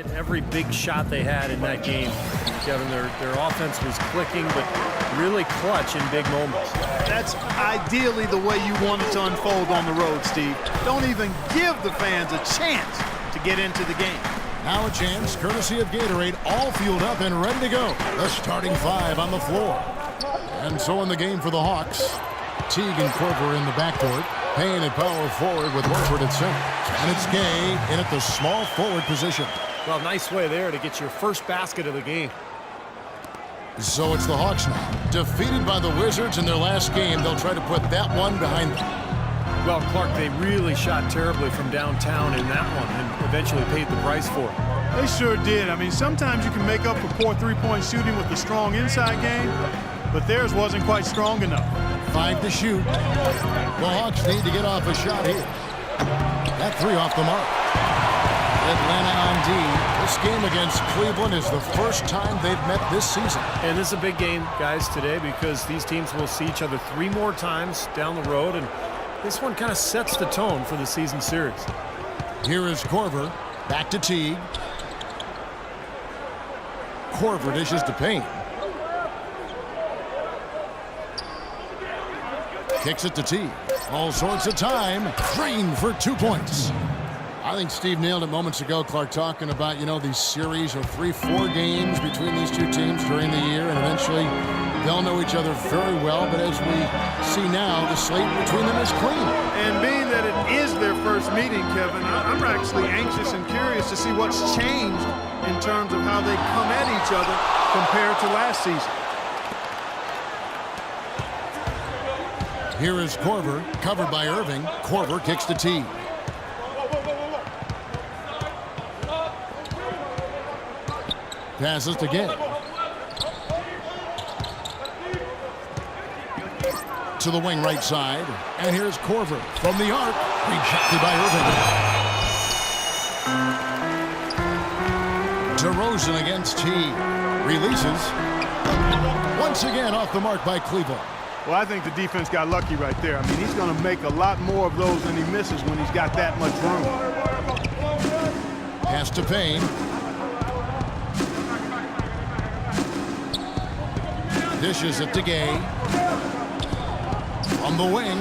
Every big shot they had in that game, Kevin, their offense was clicking, but really clutch in big moments. That's ideally the way you want it to unfold on the road, Steve. Don't even give the fans a chance to get into the game. Now a chance, courtesy of Gatorade, all fueled up and ready to go. The starting five on the floor. And so in the game for the Hawks, Teague and Korver in the backcourt. Payne at power forward with Horford at center. And it's Gay in at the small forward position. Well, nice way there to get your first basket of the game. So it's the Hawks now. Defeated by the Wizards in their last game, they'll try to put that one behind them. Well, Clark, they really shot terribly from downtown in that one and eventually paid the price for it. They sure did. I mean, sometimes you can make up for poor three-point shooting with a strong inside game, but theirs wasn't quite strong enough. 5 to shoot. The Hawks need to get off a shot here. That three off the mark. Atlanta on D. This game against Cleveland is the first time they've met this season. And this is a big game, guys, today because these teams will see each other 3 more times down the road, and this one kind of sets the tone for the season series. Here is Korver. Back to Teague. Korver dishes to Payne. Kicks it to Teague. All sorts of time. Green for 2 points. I think Steve nailed it moments ago, Clark, talking about, these series of 3-4 games between these two teams during the year, and eventually they'll know each other very well. But as we see now, the slate between them is clean. And being that it is their first meeting, Kevin, I'm actually anxious and curious to see what's changed in terms of how they come at each other compared to last season. Here is Korver, covered by Irving. Korver kicks to Teague. Passes to Gay. To the wing right side. And here's Korver from the arc. Rejected by Irving. DeRozan against Teague. Releases. Once again off the mark by Cleveland. Well, I think the defense got lucky right there. I mean, he's going to make a lot more of those than he misses when he's got that much room. Pass to Payne. Dishes it to Gay. On the wing.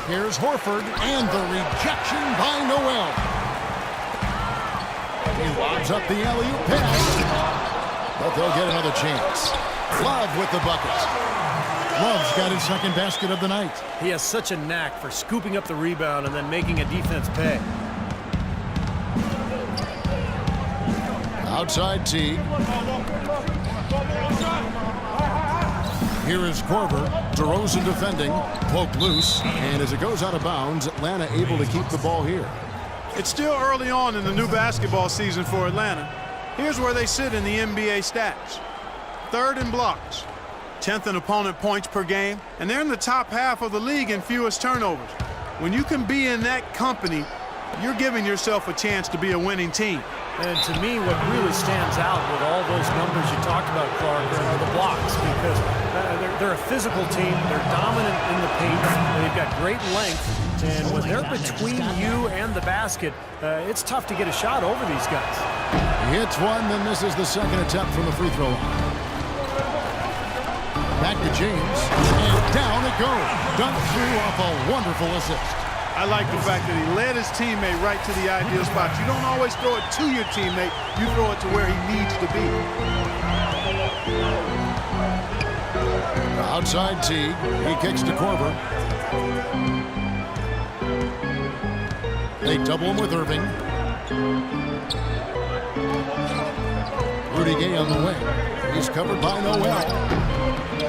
Here's Horford, and the rejection by Noel. He lobs up the alley-oop pass. But they'll get another chance. Love with the bucket. Love's got his second basket of the night. He has such a knack for scooping up the rebound and then making a defense pay. Outside Teague. Here is Korver. DeRozan defending. Poked loose. And as it goes out of bounds, Atlanta able to keep the ball here. It's still early on in the new basketball season for Atlanta. Here's where they sit in the NBA stats. 3rd in blocks. 10th in opponent points per game. And they're in the top half of the league in fewest turnovers. When you can be in that company, you're giving yourself a chance to be a winning team. And to me, what really stands out with all those numbers you talked about, Clark, are the blocks, because they're a physical team. They're dominant in the paint. They've got great length. And when they're between you and the basket, it's tough to get a shot over these guys. He hits one, then misses the second attempt from the free throw line. Back to James, and down it goes. Dunked through off a wonderful assist. I like the fact that he led his teammate right to the ideal spot. You don't always throw it to your teammate. You throw it to where he needs to be. Outside Teague. He kicks to Korver. They double him with Irving. Rudy Gay on the wing. He's covered by Noel.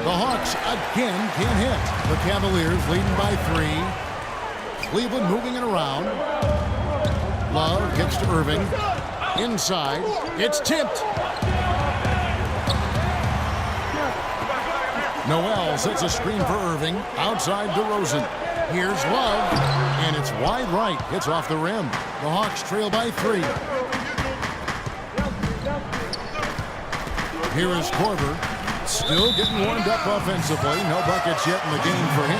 The Hawks again can't hit. The Cavaliers leading by 3. Cleveland moving it around. Love kicks to Irving. Inside. It's tipped. Noel sets a screen for Irving. Outside DeRozan. Here's Love. And it's wide right. Hits off the rim. The Hawks trail by 3. Here is Korver. Still getting warmed up offensively. No buckets yet in the game for him.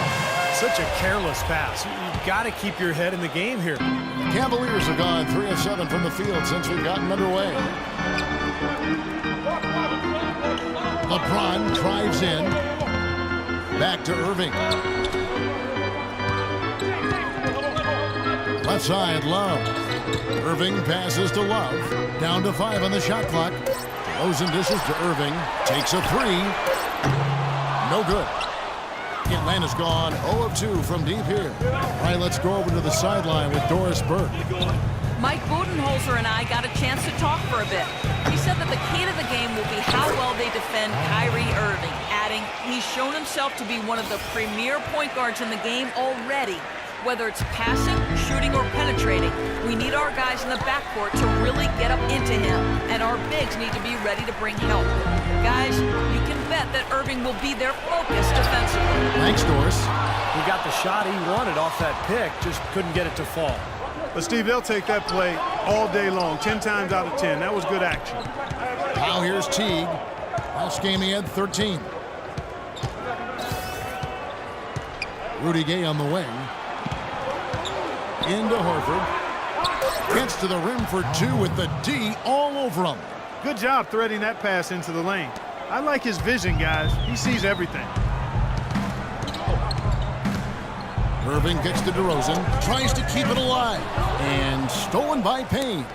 Such a careless pass. You've got to keep your head in the game here. The Cavaliers have gone 3 of 7 from the field since we've gotten underway. LeBron drives in. Back to Irving. Left side, Love. Irving passes to Love. Down to 5 on the shot clock. Rosen dishes to Irving. Takes a 3. No good. Atlanta's gone 0 of 2 from deep here. All right, let's go over to the sideline with Doris Burke. Mike Budenholzer and I got a chance to talk for a bit. He said that the key to the game will be how well they defend Kyrie Irving, adding he's shown himself to be one of the premier point guards in the game already. Whether it's passing, shooting, or penetrating, we need our guys in the backcourt to really get up into him, and our bigs need to be ready to bring help. Guys, you can bet that Irving will be their focus defensively. Thanks, Doris. He got the shot he wanted off that pick, just couldn't get it to fall. But, Steve, they'll take that play all day long, 10 times out of 10. That was good action. Now here's Teague. Last game he had 13. Rudy Gay on the wing. Into Horford. Gets to the rim for 2 with the D all over him. Good job threading that pass into the lane. I like his vision, guys. He sees everything. Irving gets to DeRozan. Tries to keep it alive. And stolen by Payne.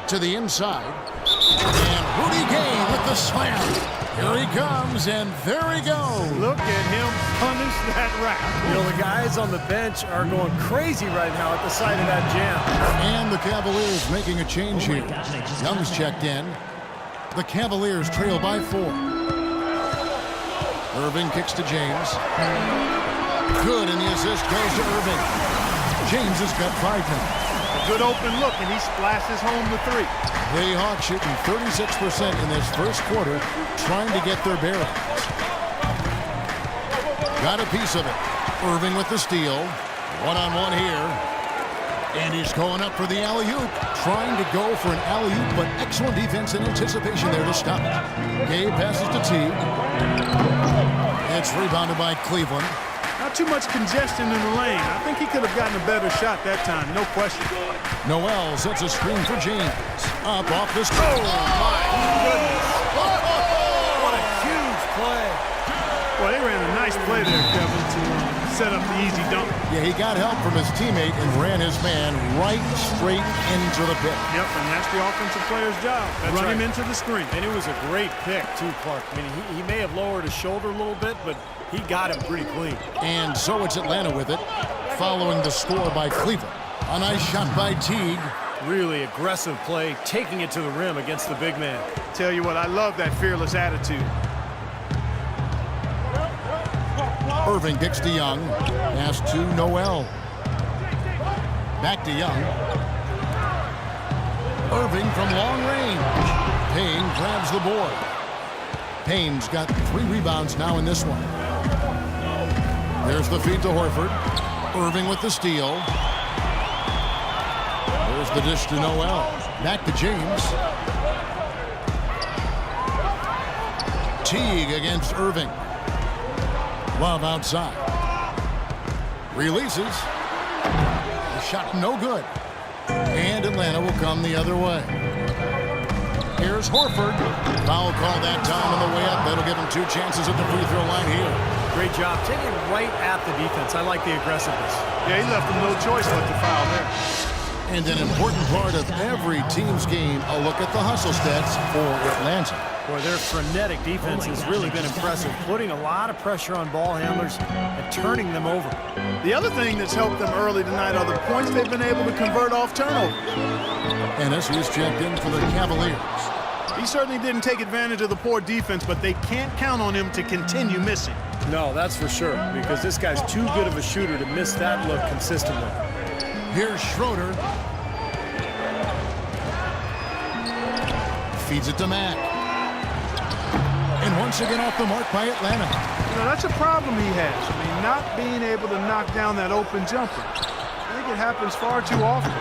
To the inside. And Rudy Gay with the slam. Here he comes, and there he goes. Look at him punish that rack. You know, the guys on the bench are going crazy right now at the sight of that jam. And the Cavaliers making a change here. Young's checked in. The Cavaliers trail by 4. Irving kicks to James. Good, and the assist goes to Irving. James has got 5 now. A good open look, and he splashes home the 3. The Hawks shooting 36% in this first quarter, trying to get their bearings. Got a piece of it. Irving with the steal. One-on-one here. And he's going up for the alley-oop. Trying to go for an alley-oop, but excellent defense and anticipation there to stop it. Gabe passes to Teague. It's rebounded by Cleveland. Not too much congestion in the lane. I think he could have gotten a better shot that time, no question. Noel sets a screen for James. Up off this. Oh, my goodness. What a huge play. Well, they ran a nice play there, Kevin, to set up the easy dunk. Yeah, he got help from his teammate and ran his man right straight into the pit. Yep, and that's the offensive player's job. Run him into the screen. And it was a great pick, too, Clark. I mean, he may have lowered his shoulder a little bit, but he got him pretty clean. And so it's Atlanta with it, following the score by Cleveland. A nice shot by Teague. Really aggressive play, taking it to the rim against the big man. Tell you what, I love that fearless attitude. Irving kicks to Young. Pass to Noel. Back to Young. Irving from long range. Payne grabs the board. Payne's got 3 rebounds now in this one. There's the feed to Horford. Irving with the steal. There's the dish to Noel. Back to James. Teague against Irving. Love outside. Releases. The shot no good. And Atlanta will come the other way. Here's Horford. Foul call that time on the way up. That'll give him 2 chances at the free throw line here. Great job. Taking it right at the defense. I like the aggressiveness. Yeah, he left him no choice but to foul there. And an important part of every team's game, a look at the hustle stats for Atlanta. Boy, their frenetic defense has really been impressive, putting a lot of pressure on ball handlers and turning them over. The other thing that's helped them early tonight are the points they've been able to convert off turnovers. Ennis, who's checked in for the Cavaliers. He certainly didn't take advantage of the poor defense, but they can't count on him to continue missing. No, that's for sure, because this guy's too good of a shooter to miss that look consistently. Here's Schroeder. Feeds it to Mack. And once again off the mark by Atlanta. You know, that's a problem he has. I mean, not being able to knock down that open jumper. I think it happens far too often.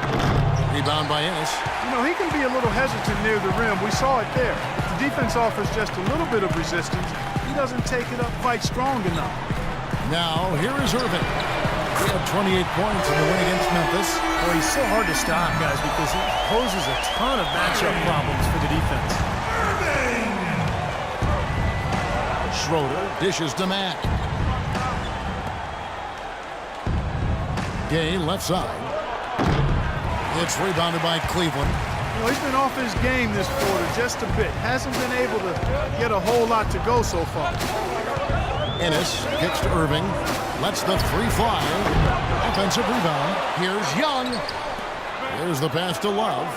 Rebound by Ennis. You know, he can be a little hesitant near the rim. We saw it there. If the defense offers just a little bit of resistance, he doesn't take it up quite strong enough. Now, here is Irving. He had 28 points in the win against Memphis. Well, he's so hard to stop, guys, because he poses a ton of matchup problems for the defense. Schroeder dishes to Mack. Gay left side. It's rebounded by Cleveland. You know, he's been off his game this quarter just a bit. Hasn't been able to get a whole lot to go so far. Ennis kicks to Irving. Lets the three fly. Offensive rebound. Here's Young. Here's the pass to Love.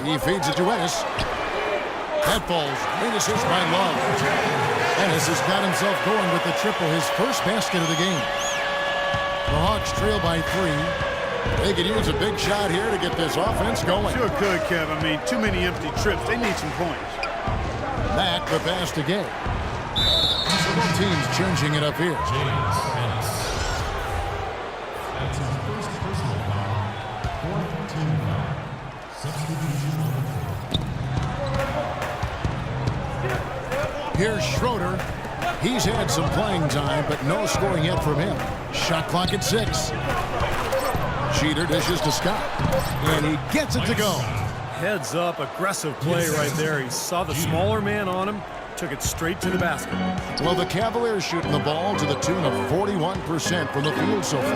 He feeds it to Ennis. That falls. Great assist by Love. Ennis has got himself going with the triple, his first basket of the game. The Hawks trail by 3. They could use a big shot here to get this offense going. Sure could, Kev. I mean, too many empty trips. They need some points. Mack the pass to Gay. So both teams changing it up here. Here's Schroeder. He's had some playing time, but no scoring yet from him. Shot clock at 6. Cheater dishes to Scott, and he gets it to go. Heads up, aggressive play right there. He saw the smaller man on him, took it straight to the basket. Well, the Cavaliers shooting the ball to the tune of 41% from the field so far.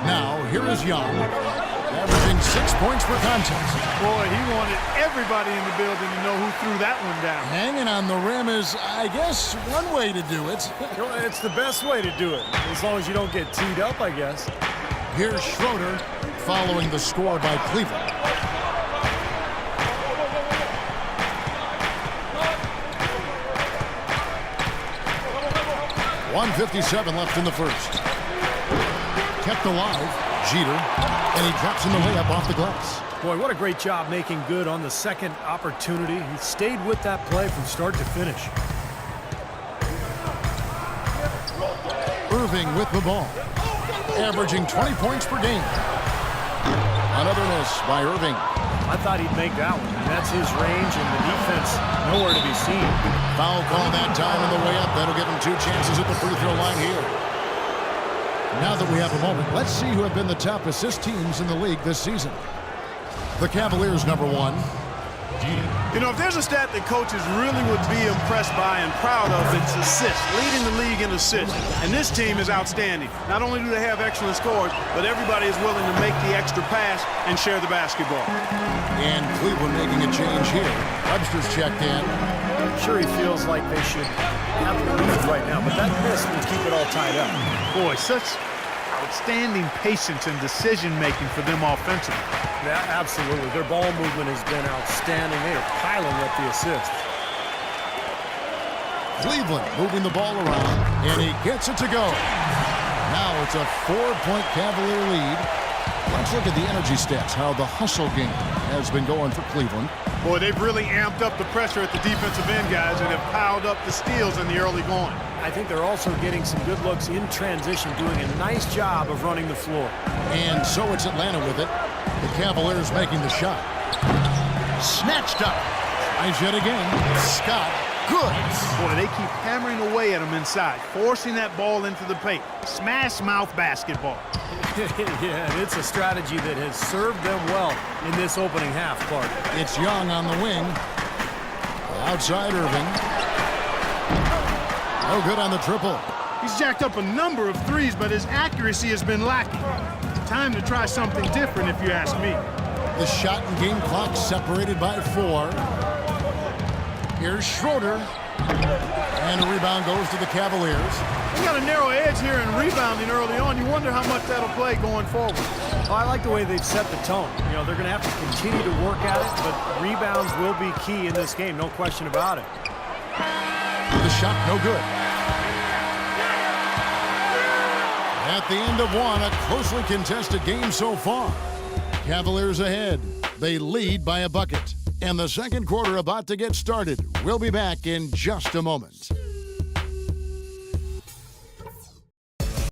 Now, here is Young, averaging 6 points per contest. Boy, he wanted everybody in the building to know who threw that one down. Hanging on the rim is, I guess, one way to do it. You know, it's the best way to do it, as long as you don't get teed up, I guess. Here's Schroeder, following the score by Cleveland. .157 left in the first. Kept alive, Jeter, and he drops in the layup off the glass. Boy, what a great job making good on the second opportunity. He stayed with that play from start to finish. Irving with the ball, averaging 20 points per game. Another miss by Irving. I thought he'd make that one. That's his range, and the defense nowhere to be seen. Foul call that time on the way up. That'll give him 2 chances at the free throw line here. Now that we have a moment, let's see who have been the top assist teams in the league this season. The Cavaliers, number 1. You know, if there's a stat that coaches really would be impressed by and proud of, it's assists, leading the league in assists. And this team is outstanding. Not only do they have excellent scores, but everybody is willing to make the extra pass and share the basketball. And Cleveland making a change here. Webster's checked in. I'm sure he feels like they should have the lead right now, but that miss will keep it all tied up. Boy, such outstanding patience and decision-making for them offensively. Yeah, absolutely. Their ball movement has been outstanding. They are piling up the assists. Cleveland moving the ball around, and he gets it to go. Now it's a 4-point Cavalier lead. Let's look at the energy stats, how the hustle game has been going for Cleveland. Boy, they've really amped up the pressure at the defensive end, guys, and have piled up the steals in the early going. I think they're also getting some good looks in transition, doing a nice job of running the floor. And so it's Atlanta with it. The Cavaliers making the shot. Snatched up. Tries yet again. Scott. Good. Boy, they keep hammering away at him inside, forcing that ball into the paint. Smash mouth basketball. Yeah, and it's a strategy that has served them well in this opening half, Clark. It's Young on the wing. Outside Irving. No good on the triple. He's jacked up a number of threes, but his accuracy has been lacking. Time to try something different, if you ask me. The shot and game clock separated by 4. Here's Schroeder. And a rebound goes to the Cavaliers. They got a narrow edge here in rebounding early on. You wonder how much that'll play going forward. Well, I like the way they've set the tone. You know, they're going to have to continue to work at it, but rebounds will be key in this game, no question about it. The shot no good. At the end of one, a closely contested game so far. Cavaliers ahead. They lead by a bucket. And the second quarter about to get started. We'll be back in just a moment.